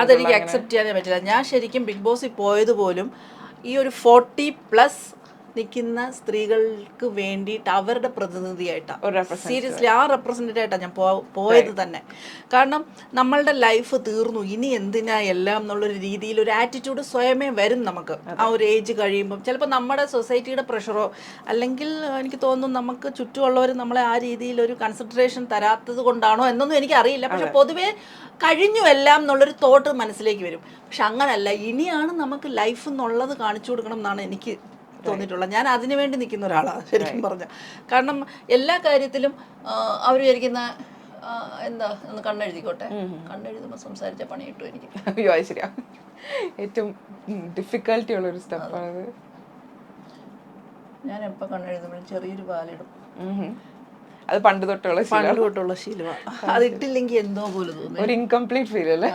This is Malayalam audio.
അതെനിക്ക് അക്സെപ്റ്റ് ചെയ്യാനേ പറ്റില്ല. ഞാൻ ശരിക്കും ബിഗ് ബോസിൽ പോയത് പോലും ഈ ഒരു 40+ നിൽക്കുന്ന സ്ത്രീകൾക്ക് വേണ്ടിയിട്ട് അവരുടെ പ്രതിനിധിയായിട്ടാണ്. സീരിയസ്ലി ആ റെപ്രസെൻറ്റേറ്റീവ് ആയിട്ടാണ് ഞാൻ പോയത് തന്നെ. കാരണം നമ്മളുടെ ലൈഫ് തീർന്നു, ഇനി എന്തിനാ എല്ലാം എന്നുള്ളൊരു രീതിയിൽ ഒരു ആറ്റിറ്റ്യൂഡ് സ്വയമേ വരും നമുക്ക്. ആ ഒരു ഏജ് കഴിയുമ്പം ചിലപ്പോൾ നമ്മുടെ സൊസൈറ്റിയുടെ പ്രഷറോ അല്ലെങ്കിൽ എനിക്ക് തോന്നുന്നു നമുക്ക് ചുറ്റുമുള്ളവർ നമ്മളെ ആ രീതിയിൽ ഒരു കൺസിഡറേഷൻ തരാത്തത് കൊണ്ടാണോ എന്നൊന്നും എനിക്കറിയില്ല. പക്ഷെ പൊതുവേ കഴിഞ്ഞു എല്ലാം എന്നുള്ളൊരു തോട്ട് മനസ്സിലേക്ക് വരും. പക്ഷെ അങ്ങനല്ല, ഇനിയാണ് നമുക്ക് ലൈഫ് എന്നുള്ളത് കാണിച്ചു കൊടുക്കണം എന്നാണ് എനിക്ക് തോന്നിയിട്ടുള്ളത്. ഞാൻ അതിനു വേണ്ടി നിൽക്കുന്ന ഒരാളാണ് ശരിക്കും പറഞ്ഞ. കാരണം എല്ലാ കാര്യത്തിലും അവർ വിചാരിക്കുന്ന എന്താ ഒന്ന് കണ്ണെഴുതിക്കോട്ടെ, കണ്ണെഴുതുമ്പോൾ സംസാരിച്ച പണി കിട്ടും എനിക്ക്. അയ്യോ അത് ശരിയാ, ഏറ്റവും ഡിഫിക്കൽട്ടി ഉള്ളൊരു സ്റ്റെപ്പാണ്. ഞാൻ എപ്പോൾ കണ്ണെഴുതുമ്പോഴും ചെറിയൊരു പാലിടും. അത് പണ്ട് തൊട്ടുള്ള ശീലമാണ്. അതിട്ടില്ലെങ്കിൽ എന്തോ പോലെ തോന്നുന്നു, ഒരു ഇൻകംപ്ലീറ്റ് ഫീൽ അല്ലേ.